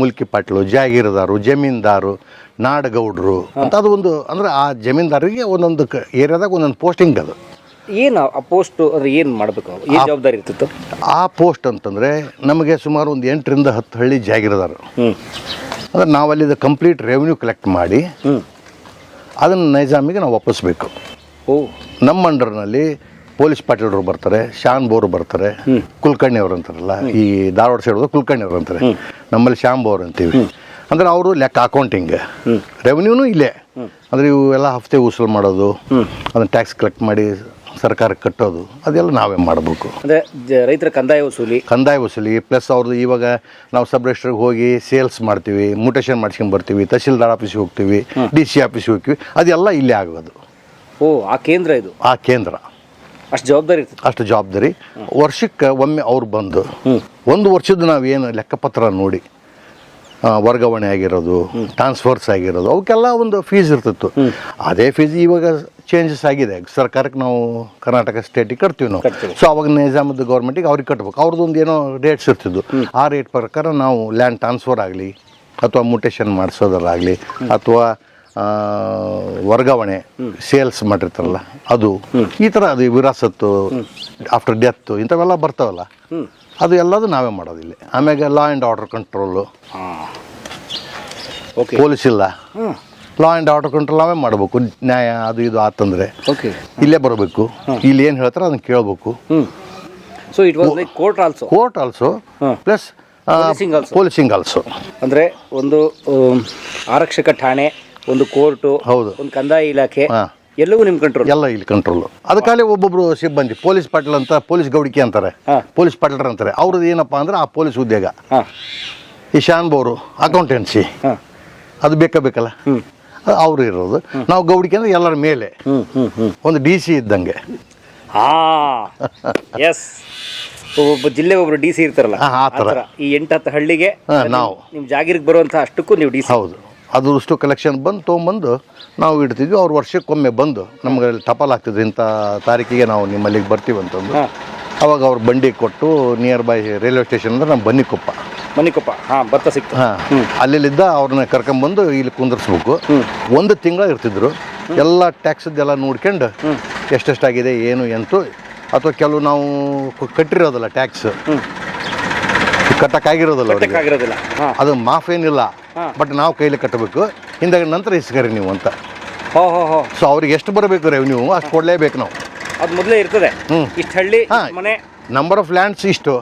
ಮುಲ್ಕಿ ಪಾಟ್ಲು, ಜಾಗೀರದಾರು, ಜಮೀನ್ದಾರು, ನಾಡಗೌಡರು ಅಂತ ಅದು ಒಂದು ಅಂದರೆ ಆ ಜಮೀನ್ದಾರಿಗೆ ಒಂದೊಂದು ಏರಿಯಾದಾಗ ಒಂದೊಂದು ಪೋಸ್ಟಿಂಗ್ ಅದು. ಏನು ಆ ಪೋಸ್ಟ್ ಅಂದರೆ ಏನು ಮಾಡಬೇಕು, ಏನು ಜವಾಬ್ದಾರಿ ಇರ್ತಿತ್ತು ಆ ಪೋಸ್ಟ್ ಅಂತಂದರೆ ನಮಗೆ ಸುಮಾರು ಒಂದು 8 ರಿಂದ 10 ಹಳ್ಳಿ ಜಾಗೀರದಾರು. ಅಂದರೆ ನಾವಲ್ಲಿದ್ದು ಕಂಪ್ಲೀಟ್ ರೆವಿನ್ಯೂ ಕಲೆಕ್ಟ್ ಮಾಡಿ ಅದನ್ನು ನೈಜಾಮಿಗೆ ನಾವು ಒಪ್ಪಿಸ್ಬೇಕು. ನಮ್ಮ ಅಂಡರ್ನಲ್ಲಿ ಪೊಲೀಸ್ ಪಾಟೀಲರು ಬರ್ತಾರೆ, ಶಾನ್ ಬೋರು ಬರ್ತಾರೆ, ಕುಲಕರ್ಣಿ ಅವರು ಅಂತಾರಲ್ಲ, ಈ ಧಾರವಾಡ ಸೈಡ್ ಕುಲಕರ್ಣಿ ಅವರು ಅಂತಾರೆ, ನಮ್ಮಲ್ಲಿ ಶ್ಯಾಮ್ ಬೋರ್ ಅಂತೀವಿ. ಅಂದರೆ ಅವರು ಲೆಕ್ಕ ಅಕೌಂಟಿಂಗ್, ರೆವಿನ್ಯೂನು ಇಲ್ಲೇ. ಅಂದರೆ ಇವು ಎಲ್ಲ ಹಫ್ತೆ ವಸೂಲು ಮಾಡೋದು, ಅದನ್ನು ಟ್ಯಾಕ್ಸ್ ಕಲೆಕ್ಟ್ ಮಾಡಿ ಸರ್ಕಾರಕ್ಕೆ ಕಟ್ಟೋದು, ಅದೆಲ್ಲ ನಾವೇ ಮಾಡಬೇಕು. ಅಂದರೆ ರೈತರ ಕಂದಾಯ ವಸೂಲಿ ಪ್ಲಸ್ ಅವ್ರದ್ದು ಇವಾಗ ನಾವು ಸಬ್ ರಿಜಿಸ್ಟ್ರಿಗೆ ಹೋಗಿ ಸೇಲ್ಸ್ ಮಾಡ್ತೀವಿ, ಮ್ಯೂಟೇಷನ್ ಮಾಡ್ಸ್ಕೊಂಡು ಬರ್ತೀವಿ, ತಹಶೀಲ್ದಾರ್ ಆಫೀಸಿಗೆ ಹೋಗ್ತೀವಿ, DC ಆಫೀಸಿಗೆ ಹೋಗ್ತೀವಿ, ಅದೆಲ್ಲ ಇಲ್ಲೇ ಆಗೋದು. ಆ ಕೇಂದ್ರ ಇದು, ಆ ಕೇಂದ್ರ ಅಷ್ಟು ಜವಾಬ್ದಾರಿ ಇರ್ತದೆ. ಅಷ್ಟು ಜವಾಬ್ದಾರಿ. ವರ್ಷಕ್ಕೆ ಒಮ್ಮೆ ಅವ್ರು ಬಂದು 1 ವರ್ಷದ್ದು ನಾವೇನು ಲೆಕ್ಕಪತ್ರ ನೋಡಿ ವರ್ಗಾವಣೆ ಆಗಿರೋದು, ಟ್ರಾನ್ಸ್ಫರ್ಸ್ ಆಗಿರೋದು, ಅವಕ್ಕೆಲ್ಲ ಒಂದು ಫೀಸ್ ಇರ್ತಿತ್ತು. ಅದೇ ಫೀಸ್ ಇವಾಗ ಚೇಂಜಸ್ ಆಗಿದೆ. ಸರ್ಕಾರಕ್ಕೆ ನಾವು ಕರ್ನಾಟಕ ಸ್ಟೇಟಿಗೆ ಕಟ್ತೀವಿ ನಾವು. ಸೊ ಅವಾಗ ನಿಜಾಮದ ಗೌರ್ಮೆಂಟಿಗೆ ಅವ್ರಿಗೆ ಕಟ್ಬೇಕು. ಅವ್ರದ್ದು ಒಂದು ಏನೋ ರೇಟ್ಸ್ ಇರ್ತಿದ್ದು, ಆ ರೇಟ್ ಪ್ರಕಾರ ನಾವು ಲ್ಯಾಂಡ್ ಟ್ರಾನ್ಸ್ಫರ್ ಆಗಲಿ ಅಥವಾ ಮ್ಯೂಟೇಷನ್ ಮಾಡಿಸೋದ್ರಾಗಲಿ ಅಥವಾ ವರ್ಗಾವಣೆ ಸೇಲ್ಸ್ ಮಾಡಿರ್ತಾರಲ್ಲ ಅದು, ಈ ಥರ ಅದು ವಿರಾಸತ್ತು, ಆಫ್ಟರ್ ಡೆತ್ ಇಂಥವೆಲ್ಲ ಬರ್ತಾವಲ್ಲ, ಅದು ಎಲ್ಲದು ನಾವೇ ಮಾಡೋದಿಲ್ಲ. ಆಮ್ಯಾಗ law and order control, police ಇಲ್ಲ, ಲಾ ಆ್ಯಂಡ್ ಆರ್ಡರ್ ಕಂಟ್ರೋಲ್ ನಾವೇ ಮಾಡಬೇಕು. ನ್ಯಾಯ ಅದು ಇದು ಆತಂದ್ರೆ ಇಲ್ಲೇ ಬರಬೇಕು, ಇಲ್ಲಿ ಏನು ಹೇಳ್ತಾರೆ ಅದನ್ನು ಕೇಳಬೇಕು. So it was like court also plus policing also. ಅಂದರೆ ಒಂದು ಆರಕ್ಷಕ ಠಾಣೆ, ಒಂದು ಕೋರ್ಟು, ಹೌದು, ಒಂದು ಕಂದಾಯ ಇಲಾಖೆ, ಎಲ್ಲವೂ ನಿಮ್ಮ ಕಂಟ್ರೋಲ್, ಎಲ್ಲ ಇಲ್ಲಿ ಕಂಟ್ರೋಲು. ಅದಕ್ಕಾಗಲೇ ಒಬ್ಬೊಬ್ರು ಸಿಬ್ಬಂದಿ ಪೊಲೀಸ್ ಪಾಟೀಲ್ ಅಂತ, ಪೊಲೀಸ್ ಗೌಡಿಕೆ ಅಂತಾರೆ, ಪೊಲೀಸ್ ಪಾಟೀಲರ್ ಅಂತಾರೆ. ಅವ್ರದ್ದು ಏನಪ್ಪಾ ಅಂದ್ರೆ ಆ ಪೊಲೀಸ್ ಉದ್ಯೋಗ. ಈ ಶಾನ್ ಬೋರು ಅಕೌಂಟೆನ್ಸಿ, ಅದು ಬೇಕಲ್ಲ, ಅವ್ರು ಇರೋದು. ನಾವು ಗೌಡಿಕೆ ಅಂದ್ರೆ ಎಲ್ಲರ ಮೇಲೆ ಒಂದು DC ಇದ್ದಂಗೆ. ಒಬ್ಬ ಜಿಲ್ಲೆ ಒಬ್ರು DC ಇರ್ತಾರಲ್ಲ, ಆ ಥರ ಈ 8-10 ಹಳ್ಳಿಗೆ ನಾವು ನಿಮ್ಮ ಜಾಗಿರಿಗೆ ಬರುವಂಥ ಅಷ್ಟಕ್ಕೂ ನೀವು DC. ಹೌದು, ಅದರಷ್ಟು ಕಲೆಕ್ಷನ್ ಬಂದು ತೊಗೊಂಬಂದು ನಾವು ಇಡ್ತಿದ್ವಿ. ಅವ್ರು ವರ್ಷಕ್ಕೊಮ್ಮೆ ಬಂದು ನಮ್ಗೆ ಟಪಾಲ್ ಆಗ್ತಿದ್ರು, ಇಂಥ ತಾರೀಕಿಗೆ ನಾವು ನಿಮ್ಮಲ್ಲಿಗೆ ಬರ್ತೀವಿ ಅಂತಂದು. ಅವಾಗ ಅವ್ರು ಬಂಡಿ ಕೊಟ್ಟು ನಿಯರ್ ಬೈ ರೈಲ್ವೆ ಸ್ಟೇಷನ್ ಅಂದ್ರೆ ನಮ್ಮ ಬನ್ನಿಕೊಪ್ಪ ಭತ್ತ ಸಿಕ್ತು. ಅಲ್ಲಿದ್ದ ಅವ್ರನ್ನ ಕರ್ಕೊಂಬಂದು ಇಲ್ಲಿ ಕುಂದರ್ಸ್ಬೇಕು. 1 ತಿಂಗಳ ಇರ್ತಿದ್ರು. ಎಲ್ಲ ಟ್ಯಾಕ್ಸದ್ದೆಲ್ಲ ನೋಡ್ಕೊಂಡು ಎಷ್ಟೆಷ್ಟಾಗಿದೆ ಏನು ಎಂತು, ಅಥವಾ ಕೆಲವು ನಾವು ಕಟ್ಟಿರೋದಲ್ಲ ಟ್ಯಾಕ್ಸ್, ಕಟ್ಟಕ್ಕಾಗಿರೋದಿಲ್ಲ ಅವ್ರಿಗೆ, ಅದು ಮಾಫ್ ಏನಿಲ್ಲ, ಬಟ್ ನಾವು ಕೈಲಿ ಕಟ್ಟಬೇಕು. ಹಿಂದಾಗ ನಂತರ ಇಸ್ಕರಿ ನೀವು ಅಂತ. ಸೊ ಅವ್ರಿಗೆ ಎಷ್ಟು ಬರಬೇಕು ರೆವೆನ್ಯೂ ಅಷ್ಟು ಕೊಡಲೇಬೇಕು ನಾವು. ಅದು ಮೊದಲೇ ಇರ್ತದೆ. ಇಷ್ಟು ಹಳ್ಳಿ ಮನೆ, ನಂಬರ್ ಆಫ್ ಲ್ಯಾಂಡ್ಸ್ ಇಷ್ಟು,